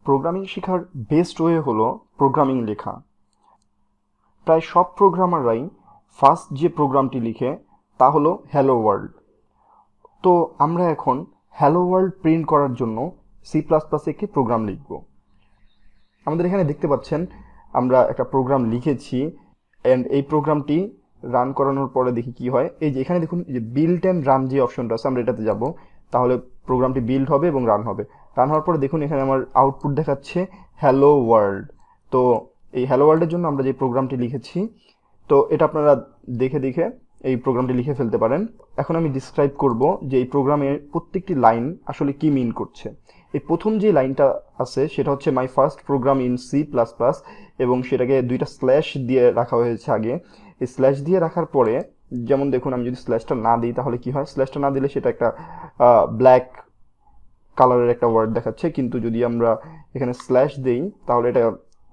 Programming শেখার best way হলো programming লেখা। প্রায় সব প্রোগ্রামাররাই ফার্স্ট যে প্রোগ্রামটি লিখে তা হলো হ্যালো ওয়ার্ল্ড। তো আমরা এখন হ্যালো ওয়ার্ল্ড প্রিন্ট করার জন্য C++ একটি প্রোগ্রাম লিখব। আমাদের এখানে দেখতে পাচ্ছেন আমরা একটা প্রোগ্রাম লিখেছি অ্যান্ড এই প্রোগ্রামটি রান করানোর পরে দেখি কি হয়। এই যে এখানে দেখুন যে বিল্ড অ্যান্ড রান যে অপশনটা আছে, আমরা এটাতে যাব, তাহলে প্রোগ্রামটি বিল্ড হবে এবং রান হবে। রান হওয়ার পরে দেখুন এখানে আমার আউটপুট দেখাচ্ছে হ্যালো ওয়ার্ল্ড। তো এই হ্যালো ওয়ার্ল্ডের জন্য আমরা যে প্রোগ্রামটি লিখেছি, তো এটা আপনারা দেখে দেখে এই প্রোগ্রামটি লিখে ফেলতে পারেন। এখন আমি ডিসক্রাইব করব যে এই প্রোগ্রামের প্রত্যেকটি লাইন আসলে কি মিন করছে। এই প্রথম যে লাইনটা আছে সেটা হচ্ছে my first program in C++, এবং সেটাকে দুইটা স্ল্যাশ দিয়ে রাখা হয়েছে আগে। এই স্ল্যাশ দিয়ে রাখার পরে যেমন দেখুন আমি যদি স্ল্যাশটা না দিই তাহলে কি হয়, স্ল্যাশটা না দিলে সেটা একটা ব্ল্যাক কালারের একটা ওয়ার্ড দেখাচ্ছে, কিন্তু যদি আমরা এখানে স্ল্যাশ দেই তাহলে এটা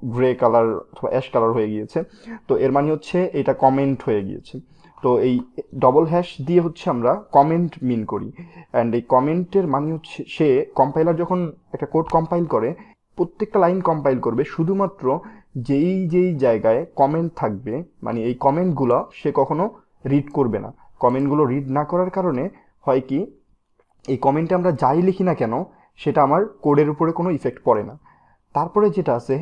গ্রে কালার অথবা অ্যাশ কালার হয়ে গিয়েছে। তো এর মানে হচ্ছে এটা কমেন্ট হয়ে গিয়েছে। তো এই ডবল হ্যাশ দিয়ে হচ্ছে আমরা কমেন্ট মিন করি, অ্যান্ড এই কমেন্টের মানে হচ্ছে সে কম্পাইলার যখন একটা কোড কম্পাইল করে প্রত্যেকটা লাইন কম্পাইল করবে শুধুমাত্র যেই যেই জায়গায় কমেন্ট থাকবে, মানে এই কমেন্টগুলো সে কখনো রিড করবে না। কমেন্টগুলো রিড না করার কারণে হয় কি, এই কমেন্টে আমরা যাই লিখি না কেন সেটা আমার কোডের উপরে কোনো ইফেক্ট পড়ে না। তারপরে যেটা আছে,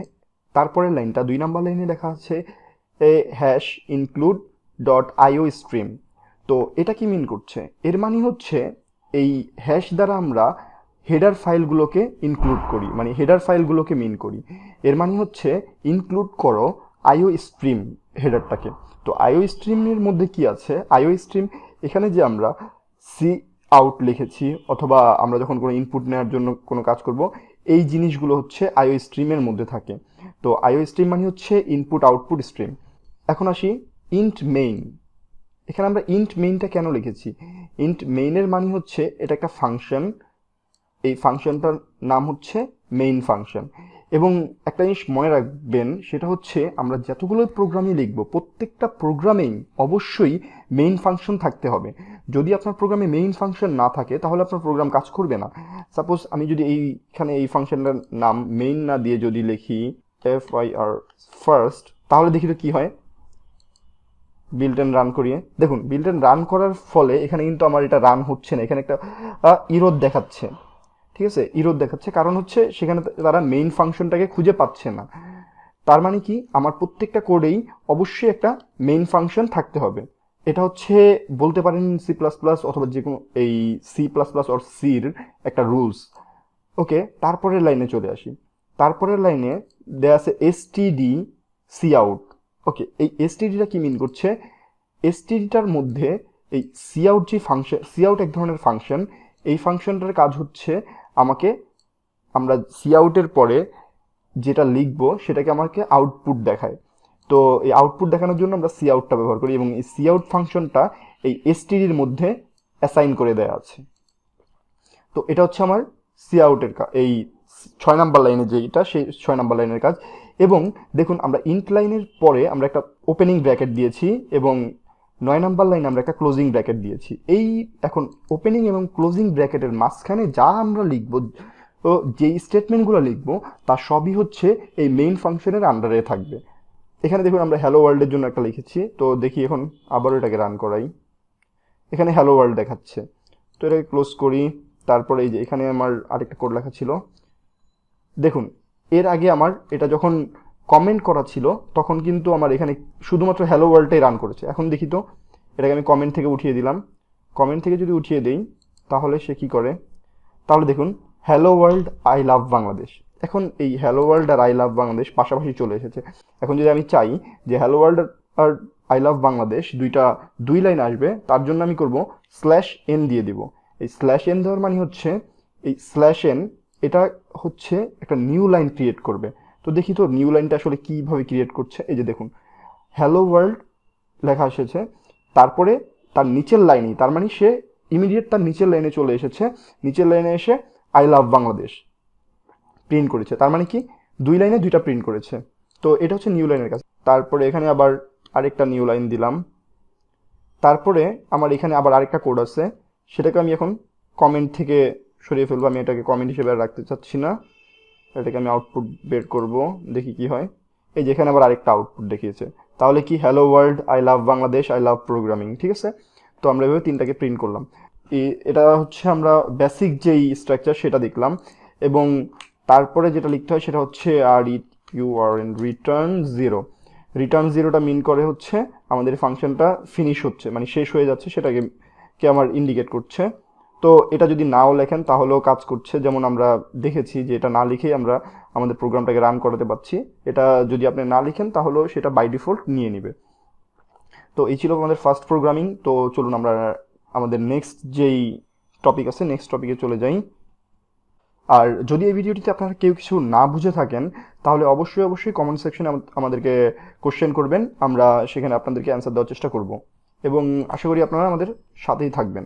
তারপরের লাইনটা 2 নাম্বার লাইনে লেখা আছে এ হ্যাশ ইনক্লুড ডট আইও স্ট্রিম। তো এটা কি মিন করছে, এর মানে হচ্ছে এই হ্যাশ দ্বারা আমরা হেডার ফাইলগুলোকে ইনক্লুড করি, মানে হেডার ফাইলগুলোকে মিন করি। এর মানে হচ্ছে ইনক্লুড করো আইও স্ট্রিম হেডারটাকে। তো আইও স্ট্রিমের মধ্যে কি আছে, আইও স্ট্রিম এখানে যে আমরা সি আউট লিখেছি অথবা আমরা যখন কোনো ইনপুট নেওয়ার জন্য কোনো কাজ করব, এই জিনিসগুলো হচ্ছে আইও স্ট্রিমের মধ্যে থাকে। তো আইও স্ট্রিম মানে হচ্ছে ইনপুট আউটপুট স্ট্রিম। এখন আসি ইন্ট মেইন। এখানে আমরা ইন্ট মেইনটা কেন লিখেছি, ইন্ট মেইনের মানে হচ্ছে এটা একটা ফাংশন, এই ফাংশনটার নাম হচ্ছে মেইন ফাংশন। এবং একটা জিনিস মনে রাখবেন সেটা হচ্ছে আমরা যতগুলো প্রোগ্রামই লিখব প্রত্যেকটা প্রোগ্রামেই অবশ্যই মেইন ফাংশন থাকতে হবে। যদি আপনার প্রোগ্রামে মেইন ফাংশন না থাকে তাহলে আপনার প্রোগ্রাম কাজ করবে না। সাপোজ আমি যদি এইখানে এই ফাংশনটার নাম মেইন না দিয়ে যদি লিখি FIR ফার্স্ট, তাহলে দেখি তো কি হয়। বিল্ড অ্যান্ড রান করিয়ে দেখুন, বিল্ড অ্যান্ড রান করার ফলে এখানে কিন্তু আমার এটা রান হচ্ছে না, এখানে একটা ইরর দেখাচ্ছে। ঠিক আছে, ইরর দেখাচ্ছে, কারণ হচ্ছে সেখানে তারা মেইন ফাংশনটাকে খুঁজে পাচ্ছে না। তার মানে কি, আমার প্রত্যেকটা কোডেই অবশ্যই একটা মেইন ফাংশন থাকতে হবে। এটা হচ্ছে বলতে পারেন C++ অথবা যে কোনো এই C++ অর সির একটা রুলস। ওকে, তারপরের লাইনে চলে আসি। তারপরের লাইনে দেয়া আছে std cout। ওকে, এই stdটা কি মিন করছে, stdটার মধ্যে এই cout যে ফাংশন, cout এক ধরনের ফাংশন, এই ফাংশনটার কাজ হচ্ছে আমাকে, আমরা cout-এর পরে যেটা লিখবো সেটাকে আমাকে আউটপুট দেখায়। তো এই আউটপুট দেখানোর জন্য আমরা cout-টা ব্যবহার করি এবং এই cout ফাংশনটা এই std-র মধ্যে অ্যাসাইন করে দেওয়া আছে। তো এটা হচ্ছে আমার cout-এর এই 6 নাম্বার লাইনে যেটা, সেই 6 নাম্বার লাইনের কাজ। এবং দেখুন আমরা ইন্ট লাইনের পরে আমরা একটা ওপেনিং ব্র্যাকেট দিয়েছি এবং 9 নাম্বার লাইনে আমরা একটা ক্লোজিং ব্র্যাকেট দিয়েছি। এই এখন ওপেনিং এবং ক্লোজিং ব্র্যাকেটের মাঝখানে যা আমরা লিখব, তো যেই স্টেটমেন্টগুলো লিখব তা সবই হচ্ছে এই মেইন ফাংশনের আন্ডারে থাকবে। এখানে দেখুন আমরা হ্যালো ওয়ার্ল্ডের জন্য একটা লিখেছি, তো দেখি এখন আবারও এটাকে রান করাই। এখানে হ্যালো ওয়ার্ল্ড দেখাচ্ছে, তো এটাকে ক্লোজ করি। তারপরে এই যে এখানে আমার আরেকটা কোড লেখা ছিল, দেখুন এর আগে আমার এটা যখন কমেন্ট করা ছিল তখন কিন্তু আমার এখানে শুধুমাত্র হ্যালো ওয়ার্ল্ডটাই রান করেছে। এখন দেখি তো, এটাকে আমি কমেন্ট থেকে উঠিয়ে দিলাম। কমেন্ট থেকে যদি উঠিয়ে দেই তাহলে সে কি করে, তাহলে দেখুন hello world I love Bangladesh. এখন এই হ্যালো ওয়ার্ল্ড আর আই লাভ বাংলাদেশ পাশাপাশি চলে এসেছে। এখন যদি আমি চাই যে হ্যালো ওয়ার্ল্ড আর আই লাভ বাংলাদেশ দুই লাইন আসবে, তার জন্য আমি করব /n দিয়ে দিব। এই /n দেওয়ার মানে হচ্ছে এই /n এটা হচ্ছে একটা নিউ লাইন ক্রিয়েট করবে। তো দেখি তো নিউ লাইনটা আসলে কিভাবে ক্রিয়েট করছে। এই যে দেখুন হ্যালো ওয়ার্ল্ড লেখা এসেছে, তারপরে তার নিচের লাইনেই, তার মানে সে ইমিডিয়েট তার নিচের লাইনে চলে এসেছে, নিচের লাইনে এসে আই লাভ বাংলাদেশ প্রিন্ট করেছে। তার মানে কি, দুই লাইনে দুইটা প্রিন্ট করেছে। তো এটা হচ্ছে নিউ লাইনের কাজ। তারপরে এখানে আবার আরেকটা নিউ লাইন দিলাম। তারপরে আমার এখানে আবার আরেকটা কোড আছে, সেটাকে আমি এখন কমেন্ট থেকে সরিয়ে ফেলবো। আমি এটাকে কমেন্ট হিসেবে রাখতে চাচ্ছি না। এটাকে আমি আউটপুট বের করব, দেখি কি হয়। এই যেখানে আবার আরেকটা আউটপুট দেখিয়েছে। তাহলে কি, hello world, I love Bangladesh, I love programming, ঠিক আছে। তো আমরা এভাবে তিনটাকে প্রিন্ট করলাম। এটা হচ্ছে আমরা বেসিক যেই স্ট্রাকচার সেটা দেখলাম। এবং তারপরে যেটা লিখতে হয় সেটা হচ্ছে r u r n return zero. Return জিরোটা মিন করে হচ্ছে আমাদের ফাংশনটা ফিনিশ হচ্ছে, মানে শেষ হয়ে যাচ্ছে, সেটাকে আমার ইন্ডিকেট করছে। তো এটা যদি নাও লেখেন তাহলেও কাজ করছে, যেমন আমরা দেখেছি যে এটা না লিখেই আমরা আমাদের প্রোগ্রামটাকে রান করাতে পারছি। এটা যদি আপনি না লিখেন তাহলেও সেটা বাই ডিফল্ট নিয়ে নিবে। তো এই ছিল আমাদের ফার্স্ট প্রোগ্রামিং। তো চলুন আমরা আমাদের নেক্সট যেই টপিক আছে নেক্সট টপিকে চলে যাই। আর যদি এই ভিডিওটিতে আপনারা কেউ কিছু না বুঝে থাকেন তাহলে অবশ্যই অবশ্যই কমেন্ট সেকশনে আমাদেরকে কোশ্চেন করবেন, আমরা সেখানে আপনাদেরকে অ্যান্সার দেওয়ার চেষ্টা করব। এবং আশা করি আপনারা আমাদের সাথেই থাকবেন।